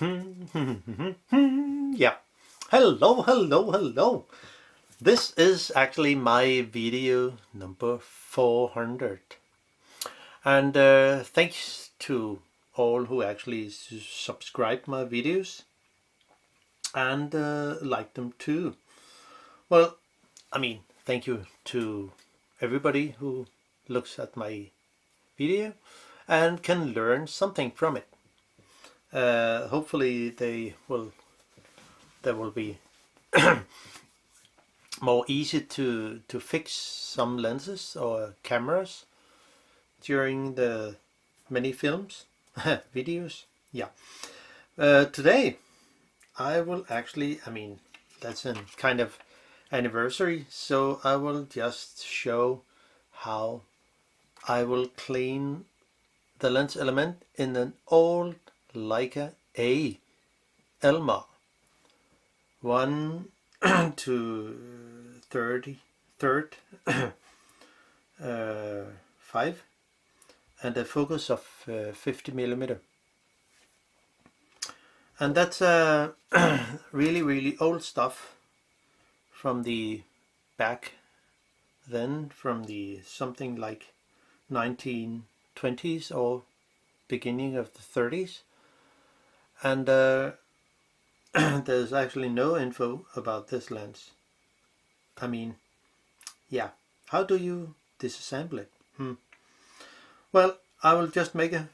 Yeah. Hello. This is actually my video number 400. And thanks to all who actually subscribe my videos and like them too. Well, thank you to everybody who looks at my video and can learn something from it. Hopefully there will be more easy to fix some lenses or cameras during the many films videos. Yeah. Today I will actually, that's a kind of anniversary, so I will just show how I will clean the lens element in an old Leica A Elmar 1 to 5 and a focus of 50mm. And that's really old stuff from the back then, from the something like 1920s or beginning of the 30s. And there's actually no info about this lens. Yeah, how do you disassemble it? Well, I will just make a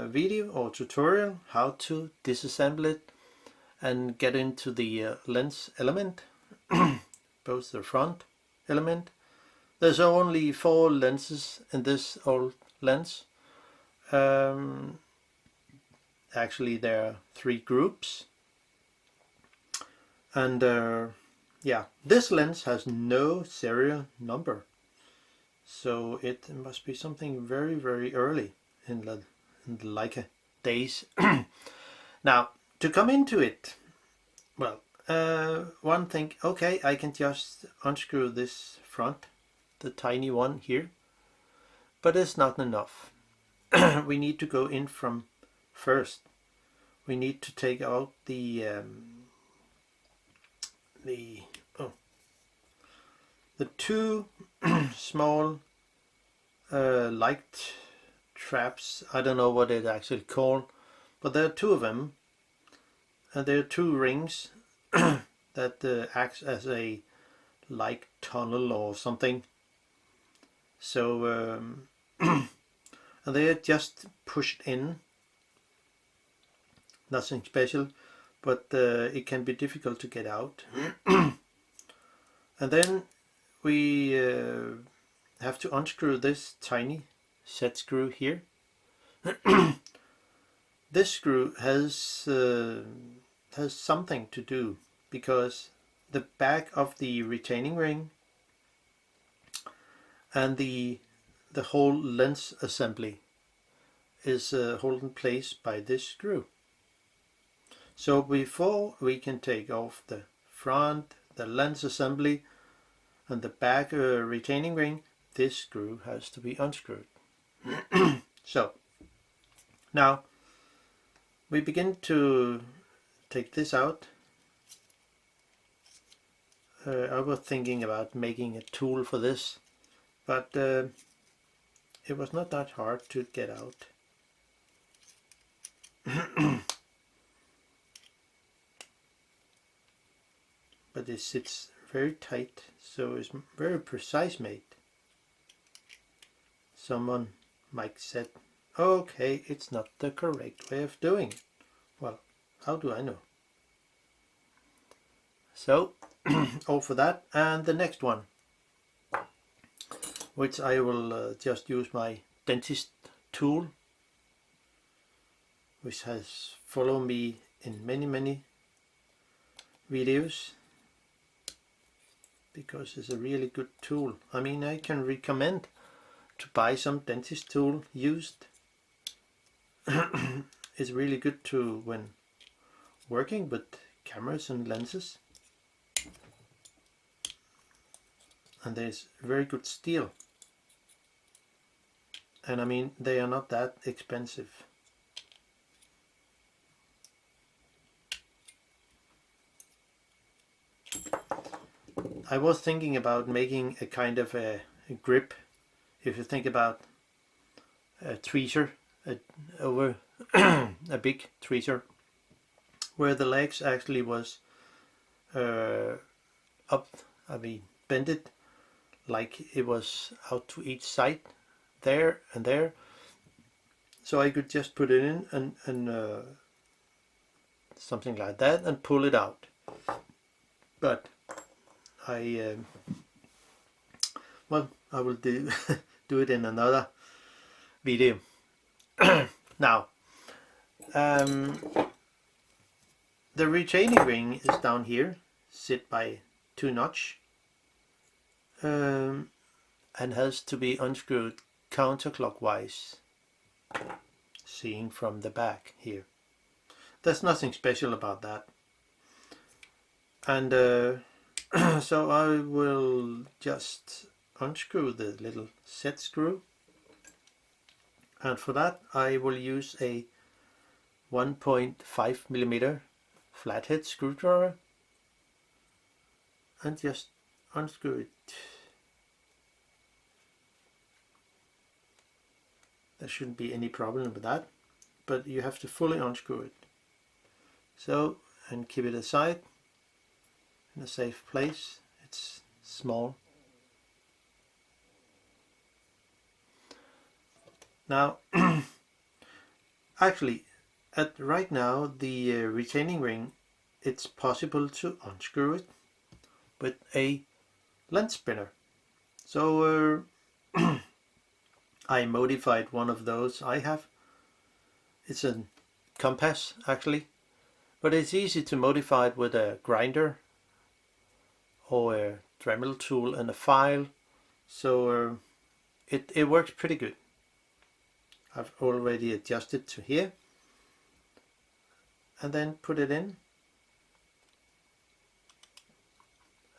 video or tutorial how to disassemble it and get into the lens element, both the front element. There's only 4 lenses in this old lens. Actually there are 3 groups, and yeah, this lens has no serial number, so it must be something very early in the Leica days. Now, to come into it, well, one thing, okay, I can just unscrew this front, the tiny one here, but it's not enough. We need to go in from first. We need to take out the two small light traps. I don't know what it's actually called, but there are 2 of them, and there are 2 rings that acts as a light tunnel or something. So and they are just pushed in, nothing special, but it can be difficult to get out. And then we have to unscrew this tiny set screw here. This screw has something to do, because the back of the retaining ring and the whole lens assembly is held in place by this screw. So before we can take off the front, the lens assembly and the back retaining ring, this screw has to be unscrewed. So now we begin to take this out. I was thinking about making a tool for this, but it was not that hard to get out. But it sits very tight, so it's very precise made. Someone might said, okay, it's not the correct way of doing it. Well, how do I know? So, all for that. And the next one, which I will just use my dentist tool, which has followed me in many videos, because it's a really good tool. I can recommend to buy some dentist tool used. It's really good to when working with cameras and lenses. And there's very good steel. And they are not that expensive. I was thinking about making a kind of a grip. If you think about a tweezer, over a big tweezer, where the legs actually was up, bended, like it was out to each side, there and there. So I could just put it in and something like that and pull it out. But I will do do it in another video. Now, the retaining ring is down here, sit by 2 notch, and has to be unscrewed counterclockwise, seeing from the back here. There's nothing special about that. And so I will just unscrew the little set screw, and for that I will use a 1.5mm flathead screwdriver and just unscrew it. There shouldn't be any problem with that, but you have to fully unscrew it. So, and keep it aside in a safe place. It's small. Now, actually, right now the retaining ring, it's possible to unscrew it with a lens spinner. So I modified one of those I have. It's a compass actually, but it's easy to modify it with a grinder or a Dremel tool and a file. So it works pretty good. I've already adjusted to here, and then put it in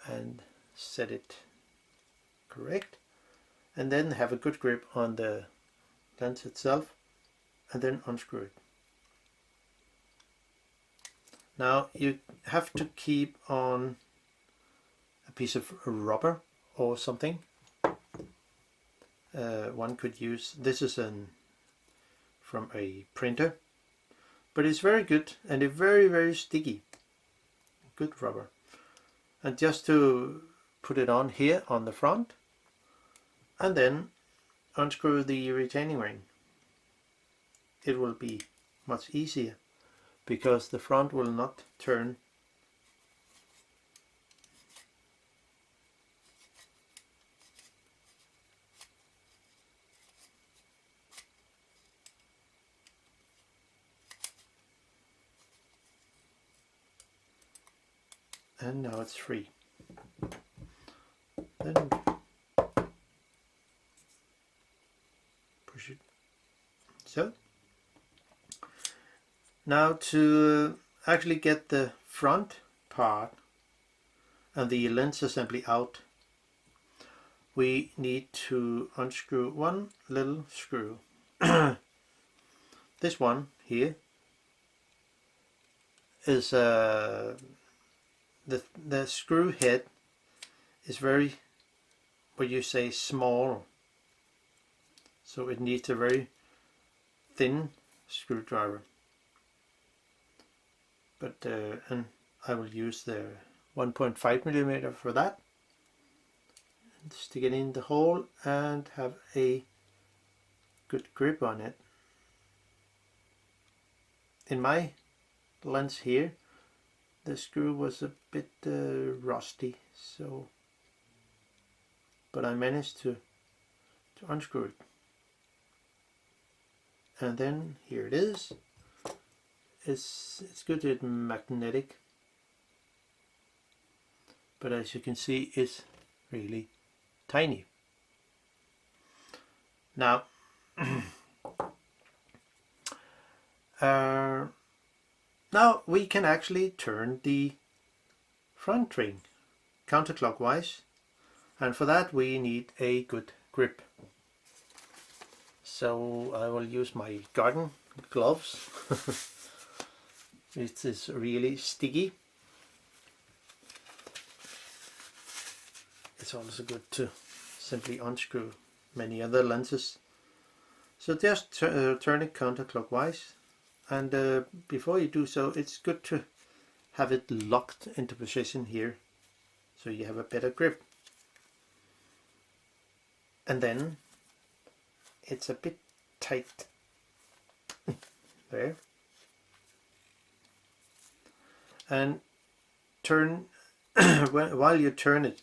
and set it correct, and then have a good grip on the lens itself, and then unscrew it. Now you have to keep on a piece of rubber or something. One could use, this is from a printer, but it's very good and it's very sticky. Good rubber. And just to put it on here on the front, and then unscrew the retaining ring. It will be much easier because the front will not turn. And now it's free. Then push it. So now to actually get the front part and the lens assembly out, we need to unscrew one little screw. This one here is the screw head is very, what you say, small, so it needs a very thin screwdriver. But and I will use the 1.5mm for that. And stick it in the hole and have a good grip on it. In my lens here, the screw was a bit rusty, so, but I managed to unscrew it. And then here it is. It's good, it's magnetic, but as you can see, it's really tiny. Now now we can actually turn the front ring counterclockwise, and for that we need a good grip. So I will use my garden gloves. It is really sticky. it's also good to simply unscrew many other lenses. So just turn it counterclockwise, and before you do so, it's good to have it locked into position here so you have a better grip. And then it's a bit tight there, and turn while you turn it,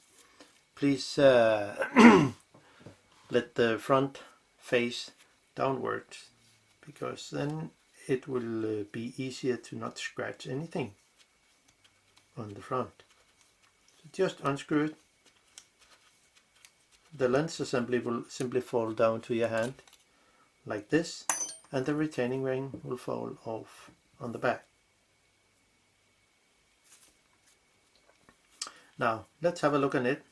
please let the front face downwards, because then it will be easier to not scratch anything on the front. So just unscrew it. The lens assembly will simply fall down to your hand like this, and the retaining ring will fall off on the back. Now let's have a look at it.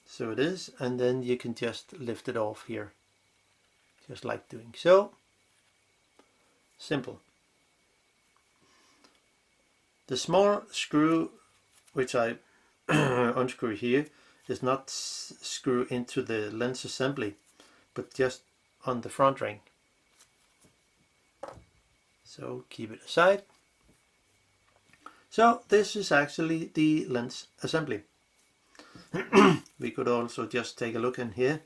So it is, and then you can just lift it off here, just like doing so. Simple. The small screw which I unscrew here is not screw into the lens assembly, but just on the front ring. So keep it aside. So this is actually the lens assembly. We could also just take a look in here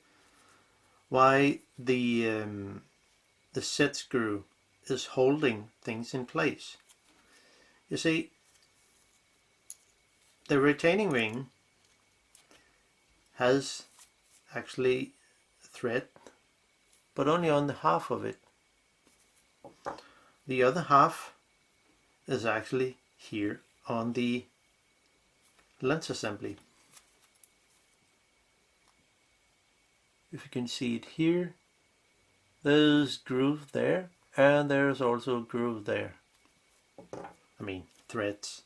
why the set screw is holding things in place. You see, the retaining ring has actually thread, but only on the half of it. The other half is actually here on the lens assembly. If you can see it here, there's groove there, and there's also a groove there. I mean, threads.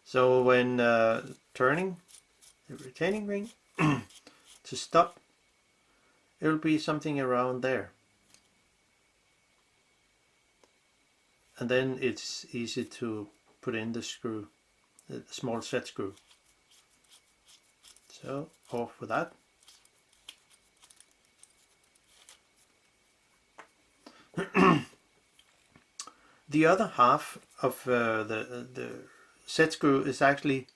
So when turning the retaining ring to stop, it will be something around there. And then it's easy to put in the screw, the small set screw. So off with that. The other half of the set screw is actually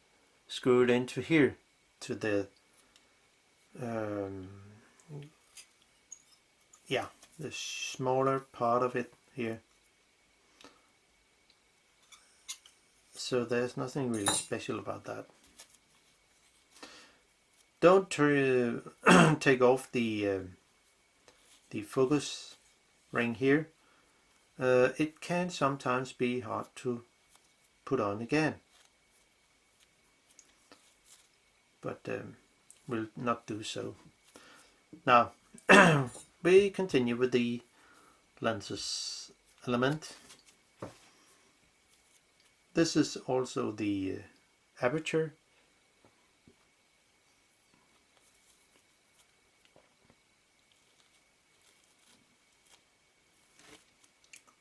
screwed into here to the the smaller part of it here. So there's nothing really special about that. Don't take off the focus ring here. It can sometimes be hard to put on again, but we'll not do so. Now we continue with the lenses element. This is also the aperture.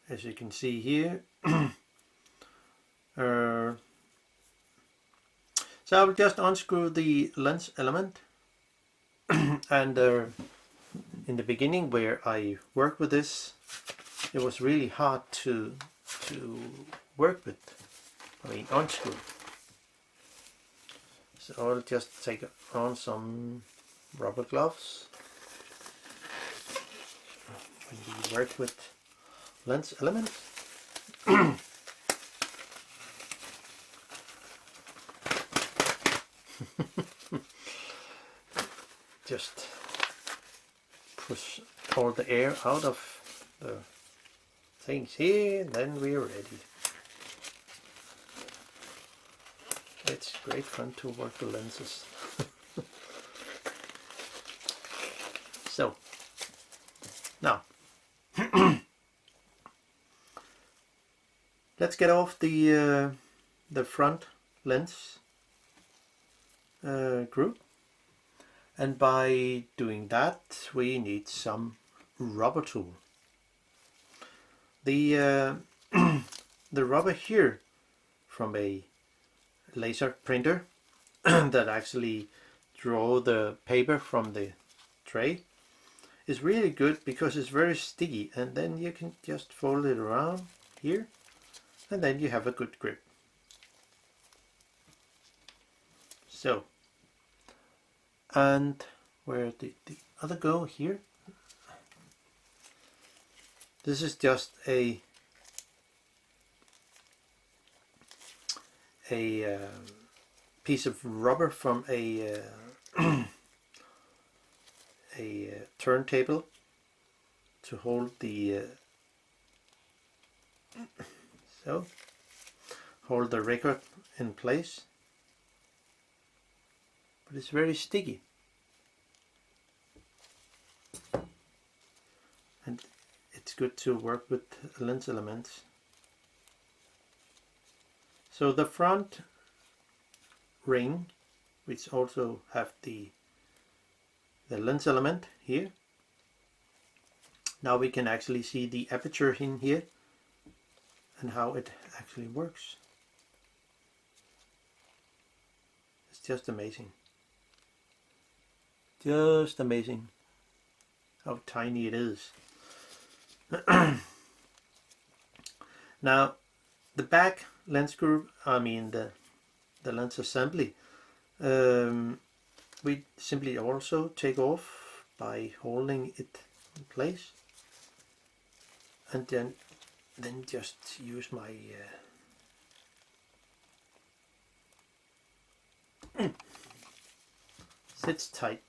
As you can see here. So I will just unscrew the lens element, and in the beginning where I worked with this, it was really hard to work with. I mean, unscrew. So I'll just take on some rubber gloves when we work with lens elements. Just push all the air out of the things here, and then we're ready. It's great fun to work the lenses. So now let's get off the front lens group, and by doing that we need some rubber tool. The the rubber here from a laser printer that actually draw the paper from the tray is really good because it's very sticky, and then you can just fold it around here and then you have a good grip. So, and where did the other go? Here. This is just a piece of rubber from a turntable to hold the hold the record in place, but it's very sticky, and it's good to work with lens elements. So the front ring, which also have the lens element here. Now we can actually see the aperture in here and how it actually works. It's just amazing. Just amazing how tiny it is. Now the back lens screw, I mean the lens assembly, we simply also take off by holding it in place, and then just use my sits tight.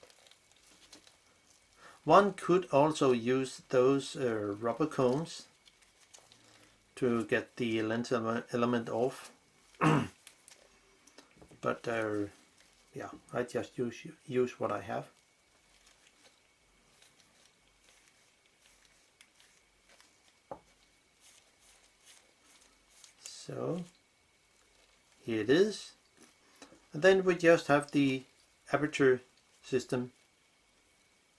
One could also use those rubber combs to get the lens element off, but yeah, I just use what I have. So here it is, and then we just have the aperture system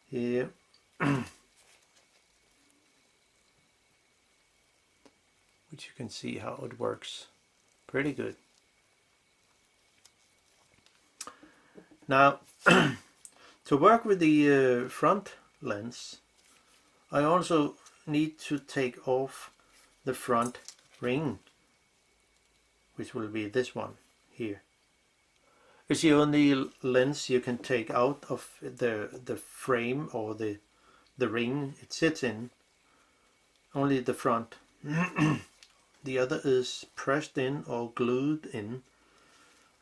here. Which you can see how it works pretty good. Now to work with the front lens, I also need to take off the front ring, which will be this one here. It's the only lens you can take out of the frame or the ring it sits in. Only the front. The other is pressed in or glued in,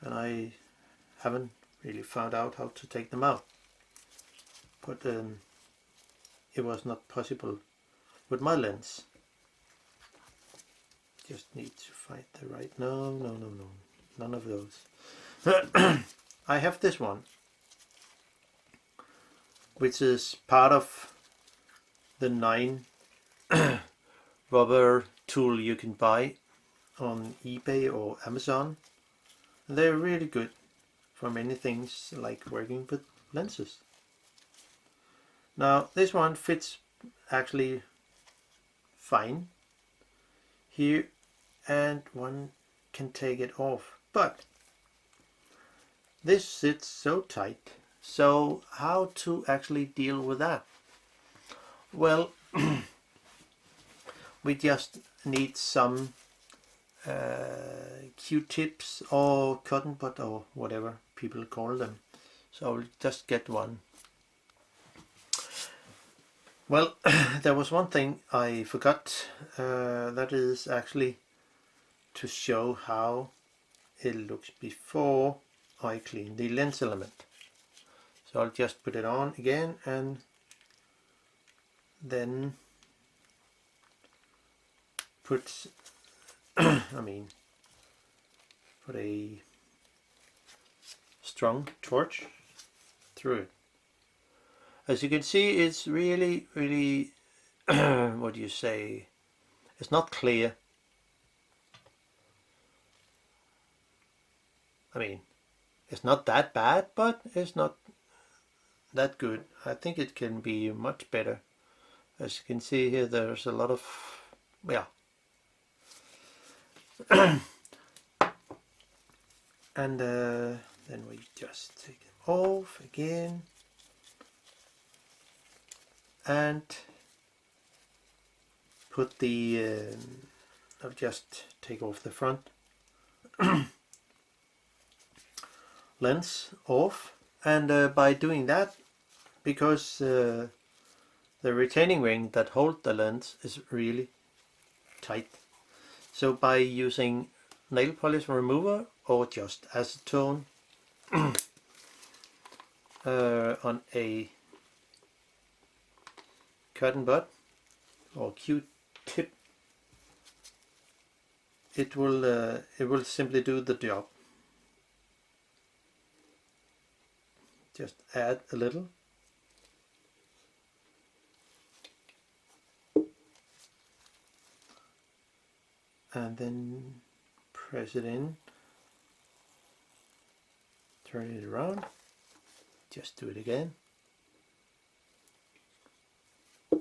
and I haven't really found out how to take them out, but it was not possible with my lens. Just need to find the right, no, none of those. I have this one, which is part of the 9 rubber tool you can buy on eBay or Amazon. They're really good for many things, like working with lenses. Now this one fits actually fine here, and one can take it off, but this sits so tight. So how to actually deal with that? Well, we just need some Q-tips or cotton bud or whatever people call them. So I'll just get one. Well, there was one thing I forgot, that is actually to show how it looks before I clean the lens element. So I'll just put it on again and then put put a strong torch through it. As you can see, it's really what do you say, it's not clear. I mean, it's not that bad, but it's not that good. I think it can be much better. As you can see here, there's a lot of, yeah. And then we just take them off again and put the I'll just take off the front lens off, and by doing that, because the retaining ring that holds the lens is really tight, so by using nail polish remover or just acetone on a cotton bud or Q-tip, it will simply do the job. Just add a little. And then press it in. Turn it around. Just do it again. You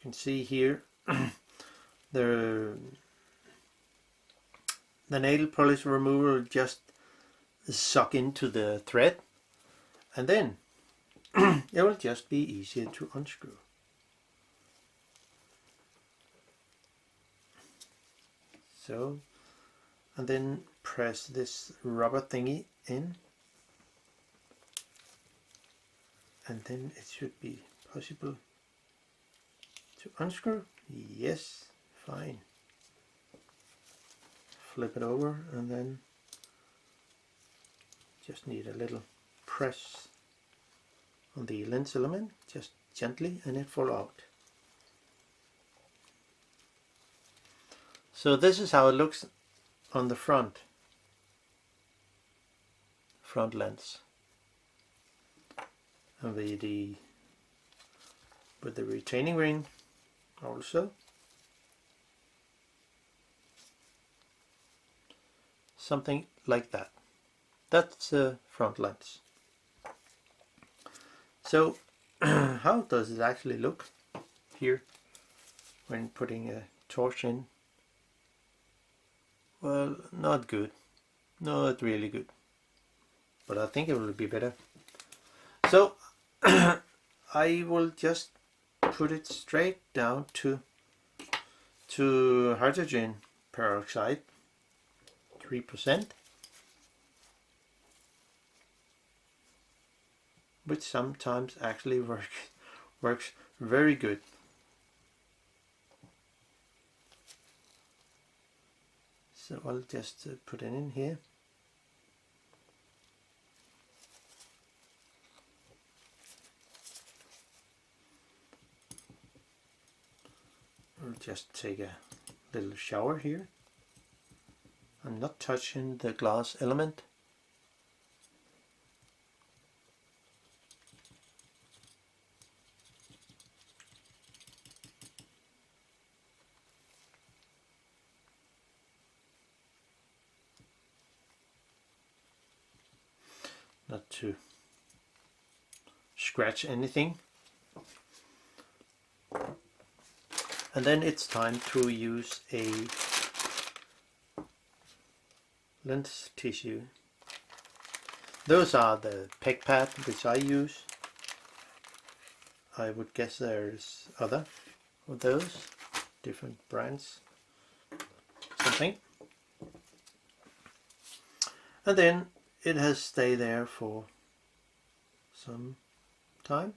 can see here the nail polish remover will just suck into the thread, and then it will just be easier to unscrew. So, and then press this rubber thingy in, and then it should be possible to unscrew. Yes, fine. Flip it over, and then just need a little press on the lens element, just gently, and it fall out. So this is how it looks on the front lens, and with the retaining ring also. Something like that. That's the front lens. So how does it actually look here when putting a torch in? Well, not good. Not really good. But I think it will be better. So I will just put it straight down to hydrogen peroxide 3%, which sometimes actually works very good. So I'll just put it in here. I'll just take a little shower here. I'm not touching the glass element. Not to scratch anything. And then it's time to use a lens tissue. Those are the PEC-PAD which I use. I would guess there's other of those, different brands, something. And then it has stayed there for some time.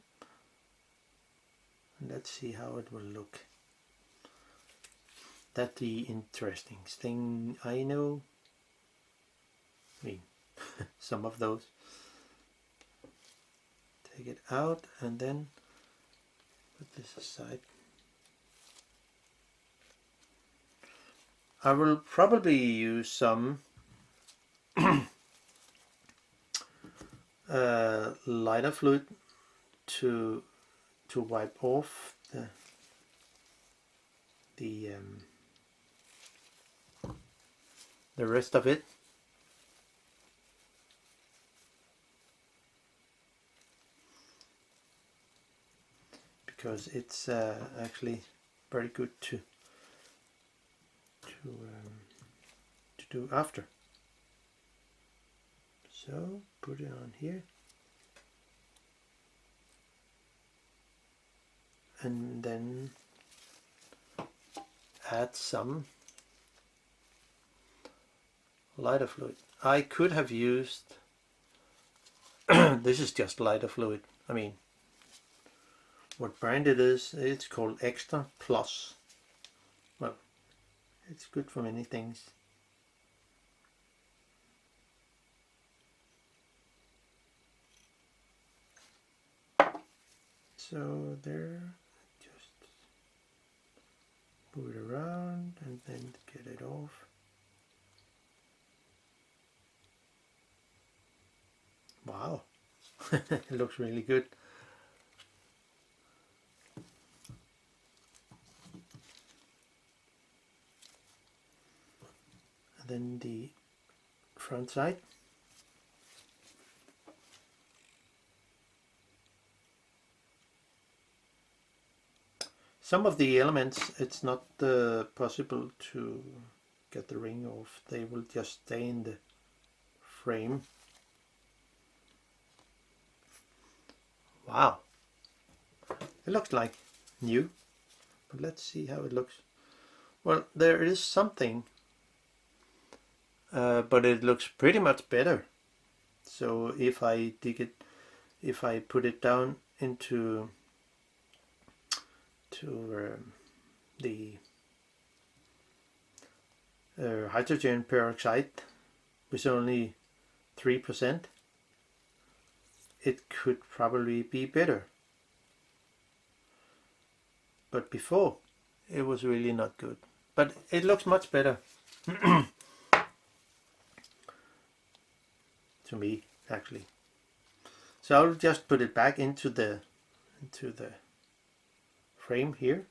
And let's see how it will look. That's the interesting thing, I know. I mean, some of those. Take it out and then put this aside. I will probably use some lighter fluid to wipe off the rest of it. Because it's actually very good to to do after. So put it on here, and then add some lighter fluid. I could have used this is just lighter fluid. I mean, what brand it is, it's called Extra Plus. Well, it's good for many things. So there, just move it around and then get it off. Wow, it looks really good. And then the front side. Some of the elements, it's not possible to get the ring off. They will just stay in the frame. Wow, it looks like new, but let's see how it looks. Well, there is something, but it looks pretty much better. So if I if I put it down into the hydrogen peroxide with only 3%, it could probably be better. But before, it was really not good. But it looks much better to me, actually. So I'll just put it back into the frame here.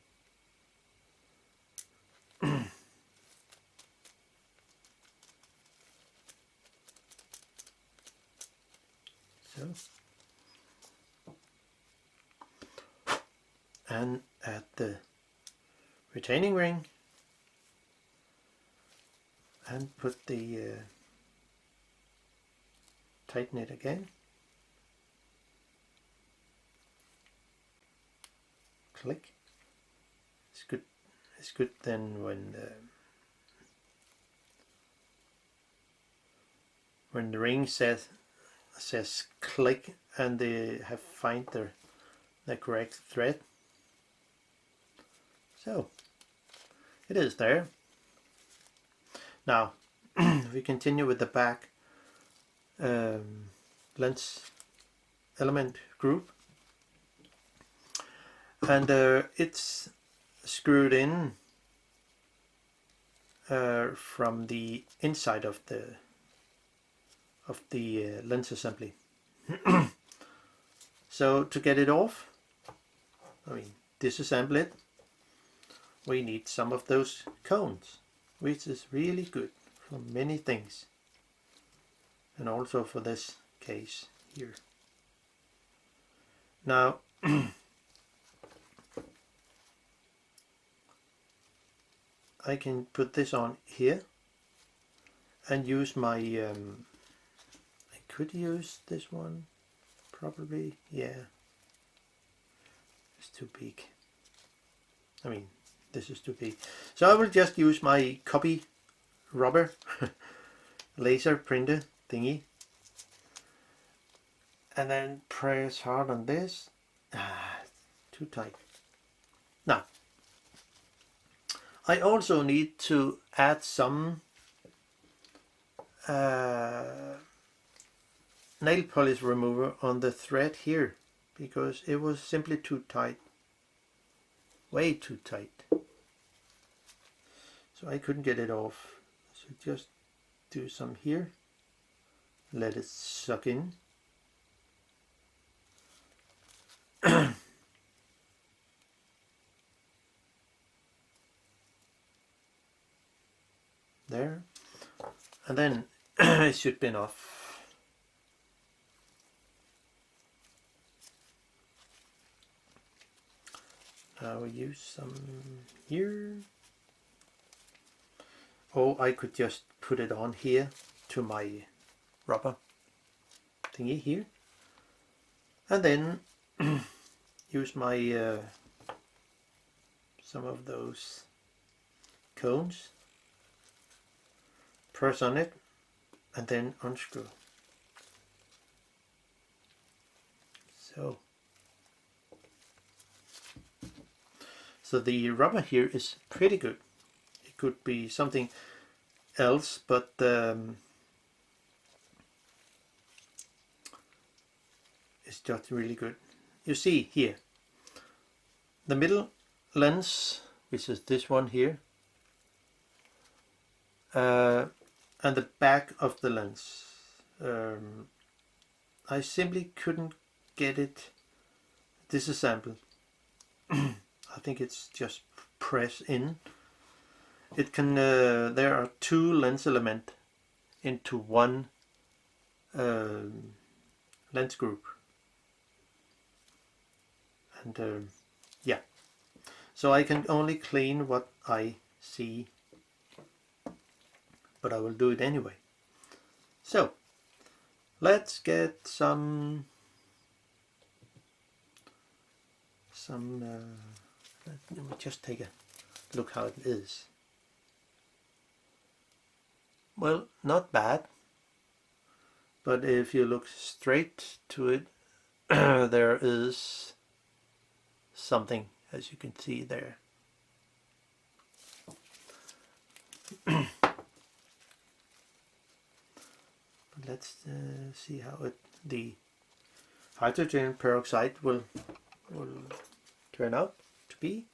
So, and add the retaining ring and put the tighten it again. Click. It's good. It's good then when the ring says click and they have find the correct thread. So it is there. Now we continue with the back lens element group, and it's screwed in from the inside of the lens assembly. So to get it off, I mean disassemble it, we need some of those cones, which is really good for many things, and also for this case here. Now I can put this on here and use my I could use this one probably, yeah, it's too big. I mean, this is too big. So I will just use my copy rubber laser printer thingy and then press hard on this. Too tight. Now I also need to add some nail polish remover on the thread here, because it was simply too tight, way too tight, so I couldn't get it off. So just do some here, let it suck in. There, and then it should be enough. I will use some here. or I could just put it on here to my rubber thingy here, and then use my some of those cones, press on it, and then unscrew. So the rubber here is pretty good. It could be something else, but it's just really good. You see here, the middle lens, which is this one here, and the back of the lens. I simply couldn't get it disassembled. I think it's just press in. It can. There are two lens elements into one lens group, and yeah. So I can only clean what I see, but I will do it anyway. So let's get some let me just take a look how it is. Well, not bad, but if you look straight to it, there is something, as you can see there. Let's see how the hydrogen peroxide will turn out to be.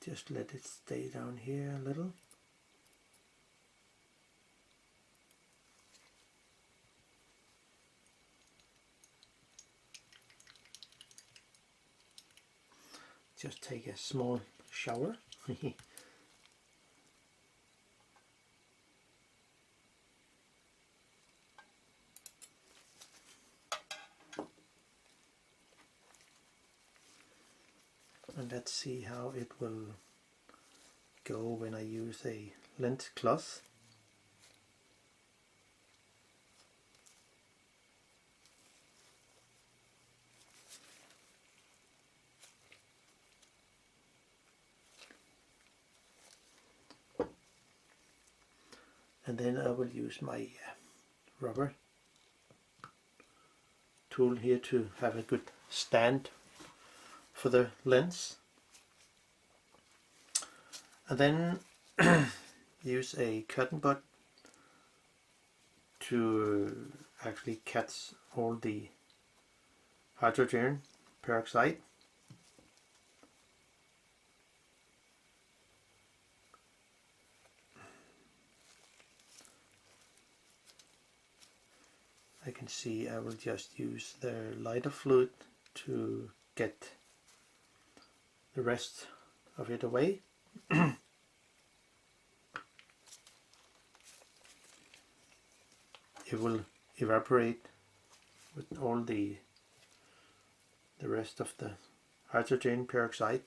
Just let it stay down here a little. Just take a small shower. And let's see how it will go when I use a lint cloth. And then I will use my rubber tool here to have a good stand for the lens, and then use a cotton bud to actually catch all the hydrogen peroxide. I can see I will just use the lighter fluid to get the rest of it away. It will evaporate with all the rest of the hydrogen peroxide.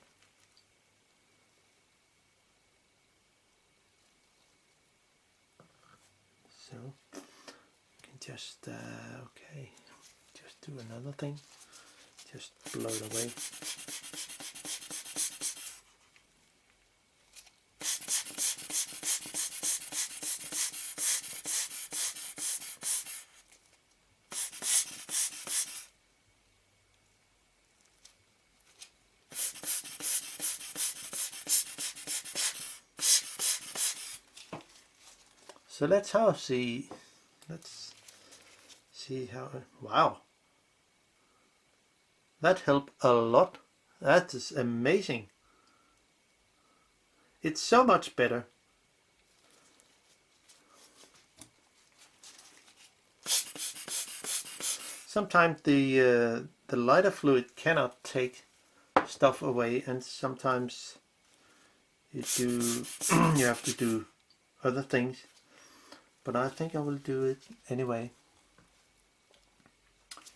So you can just okay, just do another thing, just blow it away. So let's see how, wow, that helped a lot. That is amazing. It's so much better. Sometimes the lighter fluid cannot take stuff away, and sometimes you have to do other things. but I think I will do it anyway.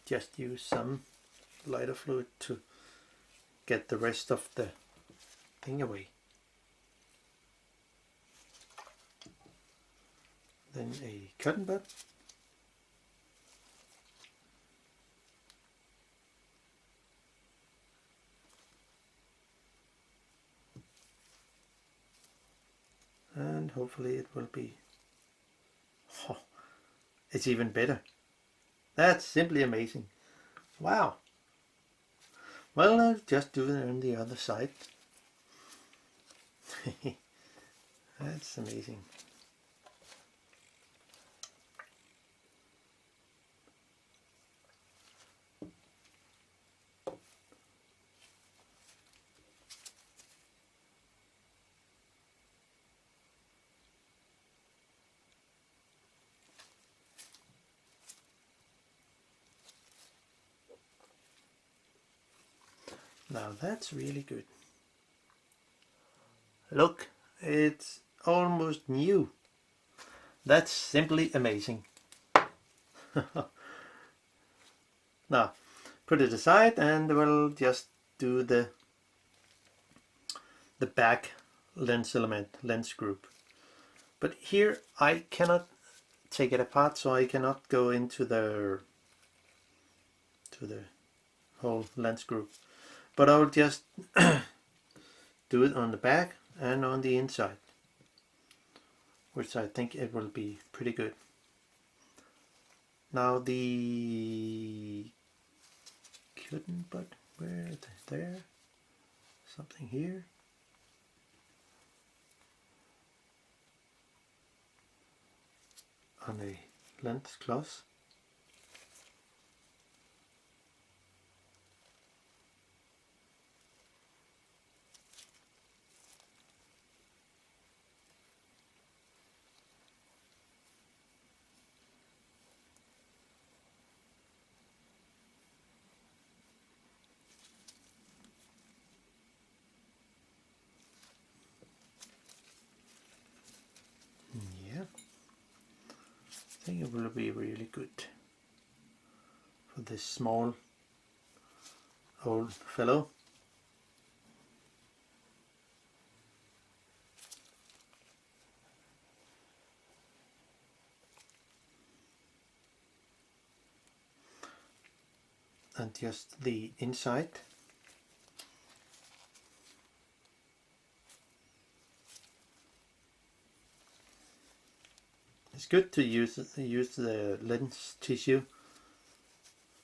Just use some lighter fluid to get the rest of the thing away. Then a cotton bud. And hopefully it will be, oh, it's even better. That's simply amazing. Wow. Well, I'll just do it on the other side. That's amazing. Now that's really good. Look, it's almost new. That's simply amazing. Now, put it aside and we'll just do the back lens element, lens group. But here I cannot take it apart, so I cannot go into the whole lens group. But I'll just do it on the back and on the inside, which I think it will be pretty good. Now the cotton bud, where is it? There, something here. On a lens cloth. Yeah, I think it will be really good for this small old fellow. And just the inside. It's good to use the lens tissue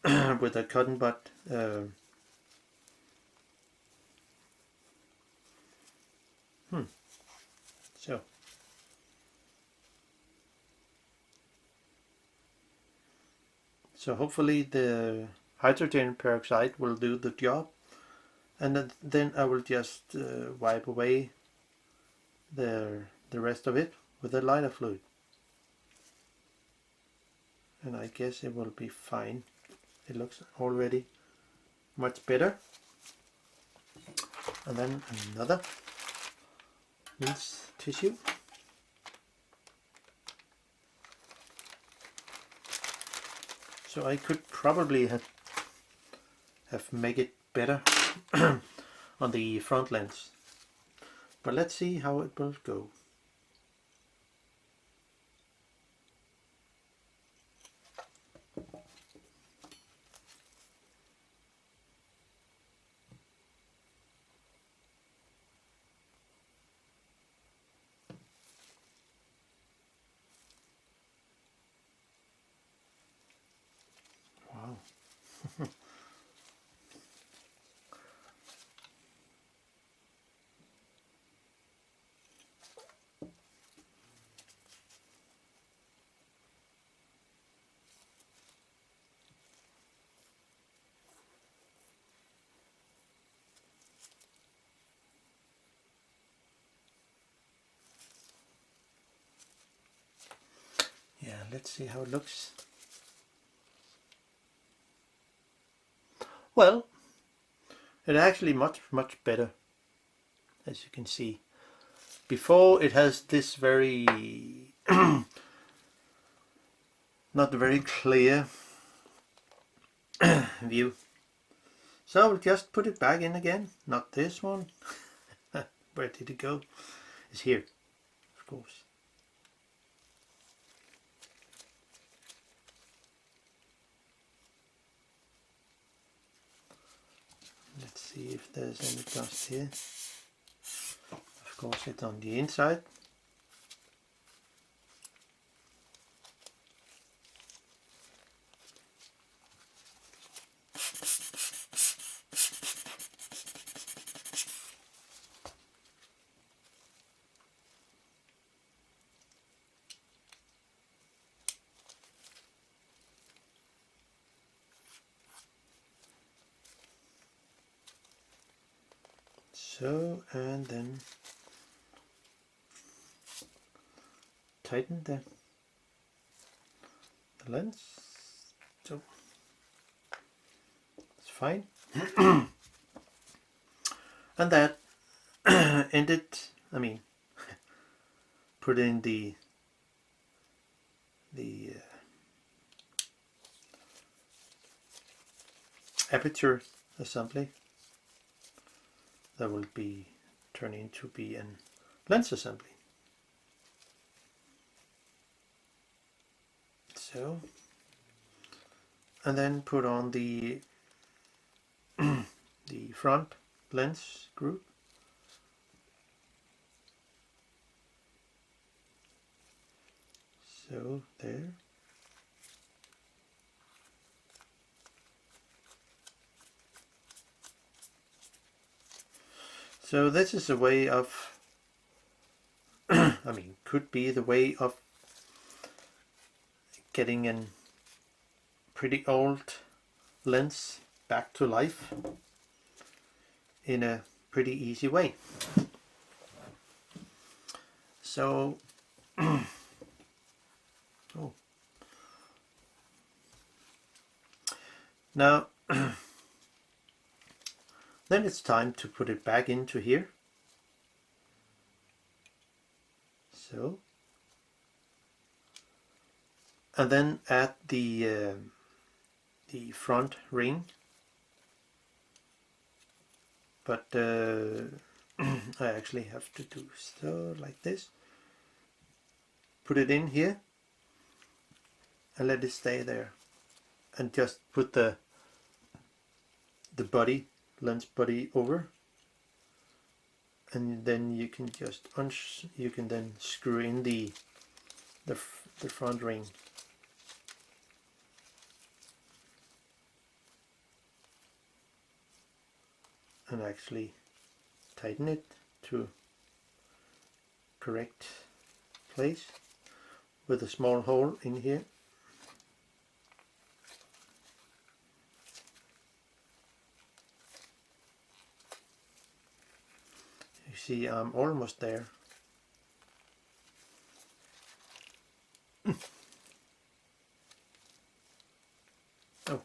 with a cotton bud. So hopefully the hydrogen peroxide will do the job, and then I will just wipe away the rest of it with a lighter fluid. And I guess it will be fine. It looks already much better. And then another lens tissue. So I could probably have make it better on the front lens. But let's see how it will go. Wow. Yeah, let's see how it looks. Well, it's actually much better, as you can see. Before it has this very not very clear view. So I'll just put it back in again. Not this one. Where did it go? It's here, of course. Let's see if there's any dust here. Of course it's on the inside. So, and then tighten the lens. So it's fine. And that ended, put in the aperture assembly. That will be turning into be an lens assembly. So, and then put on the the front lens group. So there. So this is a way of, could be the way of getting a pretty old lens back to life in a pretty easy way. So, now then it's time to put it back into here. So, and then add the front ring, but I actually have to do so like this. Put it in here and let it stay there, and just put the body, lens body over, and then you can just you can then screw in the front ring. And actually tighten it to correct place with a small hole in here. You see, I'm almost there. Oh,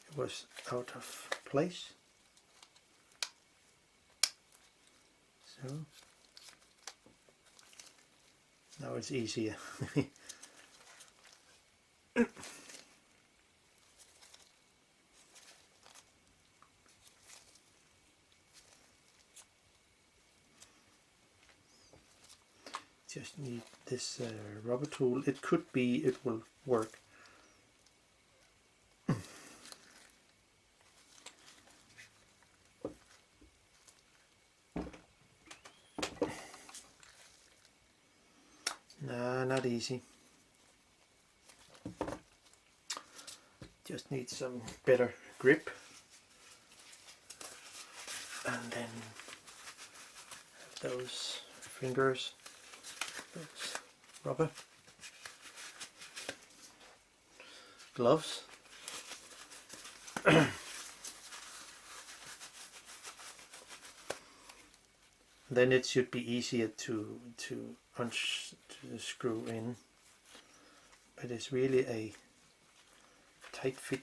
it was out of place. So now it's easier. Just need this rubber tool. It could be it will work. Nah, not easy. Just need some better grip, and then those fingers, those rubber gloves. Then it should be easier to screw in, but it's really a tight fit.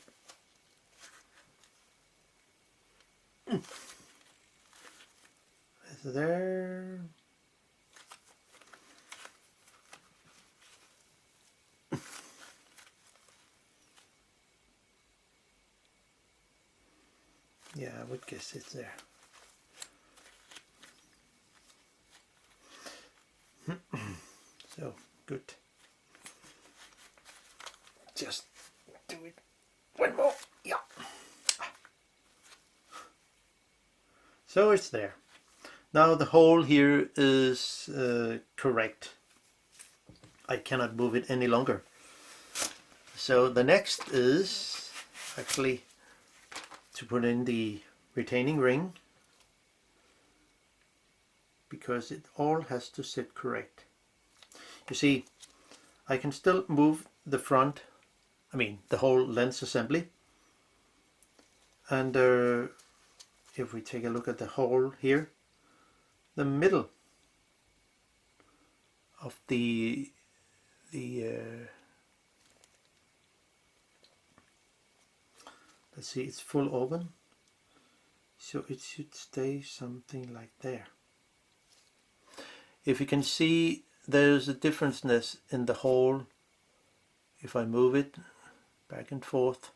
Is there? Yeah, I would guess it's there. So, good. Just do it one more. Yeah. So it's there. Now the hole here is correct. I cannot move it any longer. So the next is actually to put in the retaining ring, because it all has to sit correct. You see, I can still move the front, the whole lens assembly, and if we take a look at the hole here, the middle of the let's see, it's full open, so it should stay something like there. If you can see, there's a differenceness in the hole. If I move it back and forth,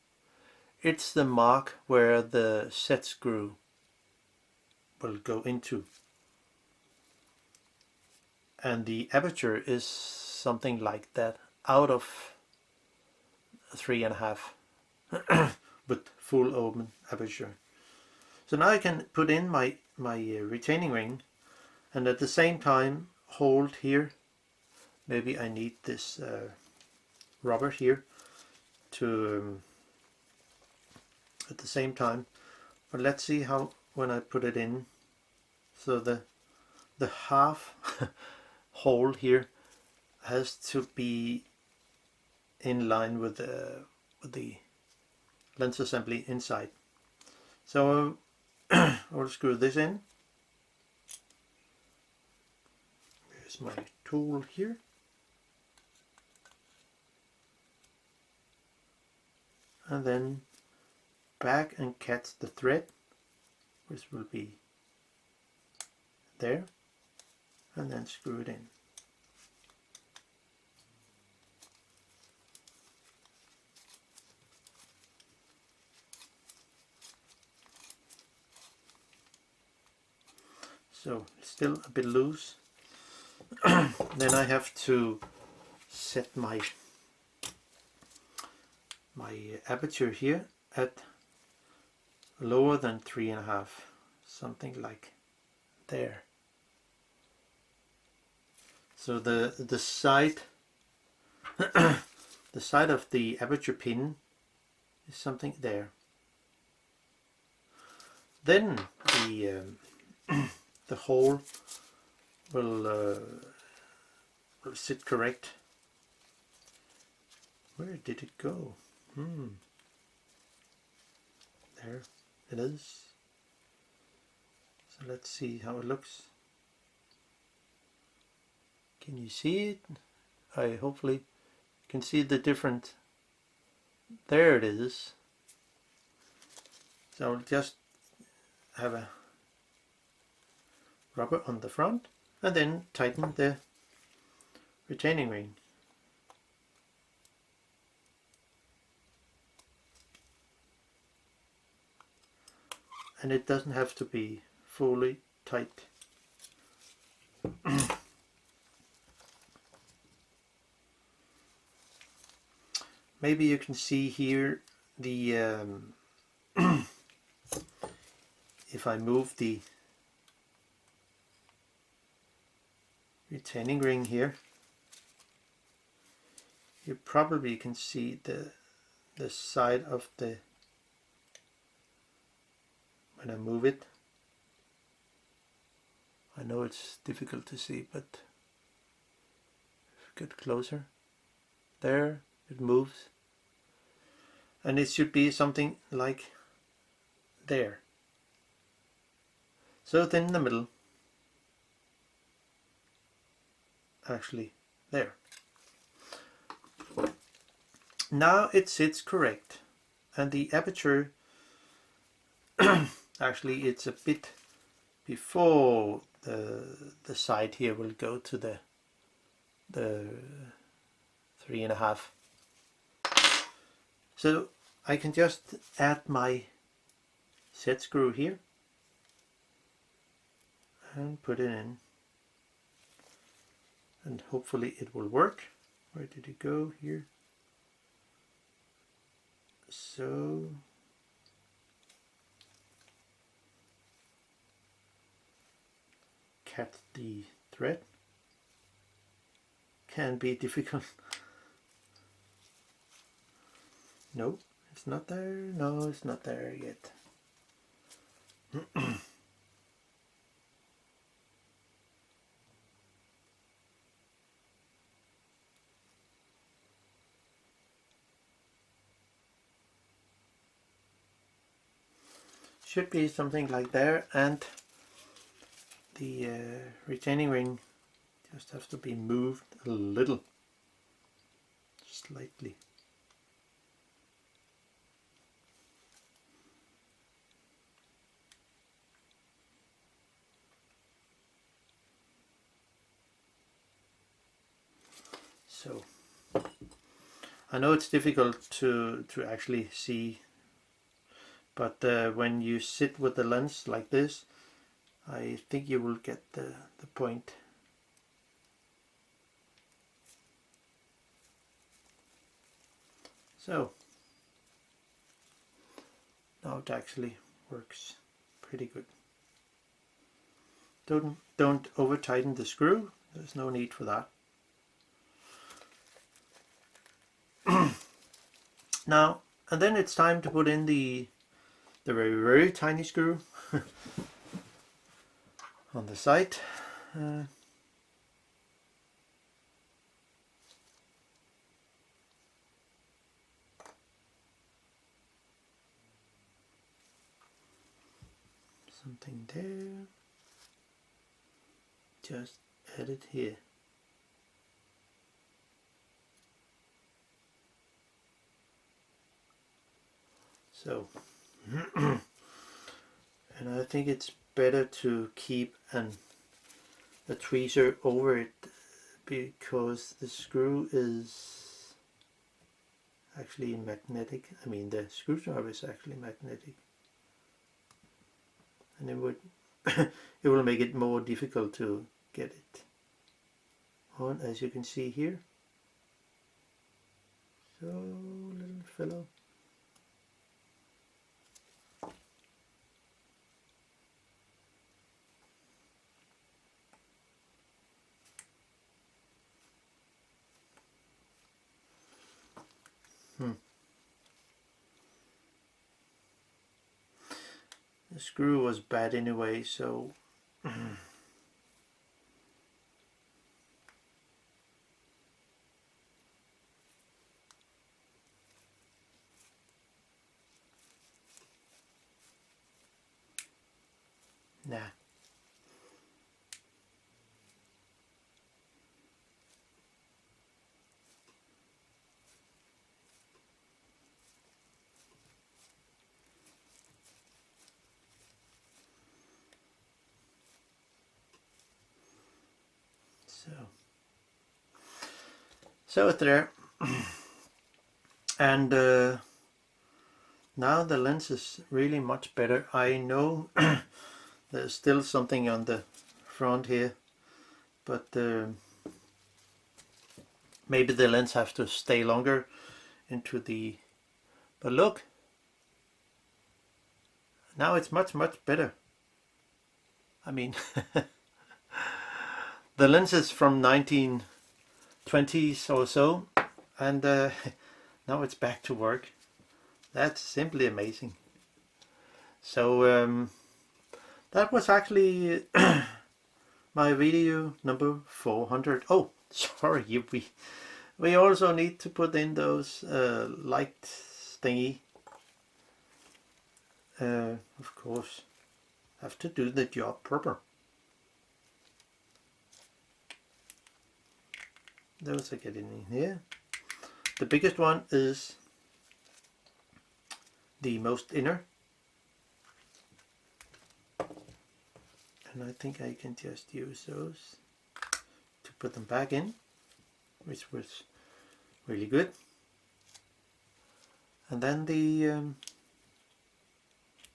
it's the mark where the set screw will go into, and the aperture is something like that, out of 3.5 with full open aperture. So now I can put in my retaining ring, and at the same time hold here. Maybe I need this rubber here to at the same time, but let's see how when I put it in. So the half hole here has to be in line with the lens assembly inside. So I'll screw this in. Here's my tool here. And then back and catch the thread, which will be there, and then screw it in. So it's still a bit loose. Then I have to set my aperture here at lower than 3.5, something like there. So the side the side of the aperture pin is something there. Then the hole will sit correct. Where did it go? There it is. So let's see how it looks. Can you see it? I hopefully can see the different. There it is. So I'll just have a rubber on the front and then tighten the retaining ring. And it doesn't have to be fully tight. Maybe you can see here the if I move the retaining ring here, you probably can see the side of the, when I move it. I know it's difficult to see, but get closer. There it moves, and it should be something like there. So then in the middle, actually there. Now it sits correct, and the aperture actually it's a bit before the side here will go to the 3.5. So I can just add my set screw here and put it in, and hopefully it will work. Where did it go? Here. So cut the thread. Can be difficult. No, it's not there. No, it's not there yet. Should be something like there, and the retaining ring just has to be moved a little, slightly. So I know it's difficult to actually see, but when you sit with the lens like this, I think you will get the point. So now it actually works pretty good. Don't over tighten the screw. There's no need for that. Now and then it's time to put in the very tiny screw on the side. Something there. Just add it here. So, and I think it's better to keep a tweezer over it, because the screw is actually magnetic. I mean, the screwdriver is actually magnetic, and it will make it more difficult to get it on, as you can see here. So, little fellow. The screw was bad anyway, so nah. So it's there, and now the lens is really much better. I know there's still something on the front here, but maybe the lens have to stay longer into the, but look, now it's much better. I mean, the lens is from 1920s or so, and now it's back to work. That's simply amazing. So that was actually my video number 400. Oh, sorry, we also need to put in those light thingy. Of course, have to do the job proper. Those are getting in here. The biggest one is the most inner, and I think I can just use those to put them back in, which was really good. And then the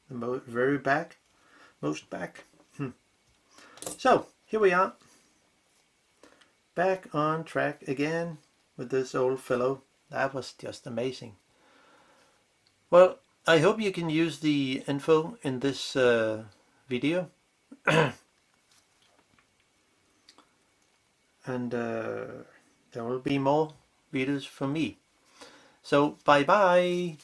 the very back, most back. So here we are, back on track again with this old fellow. That was just amazing. Well, I hope you can use the info in this video. And there will be more videos from me. So bye bye.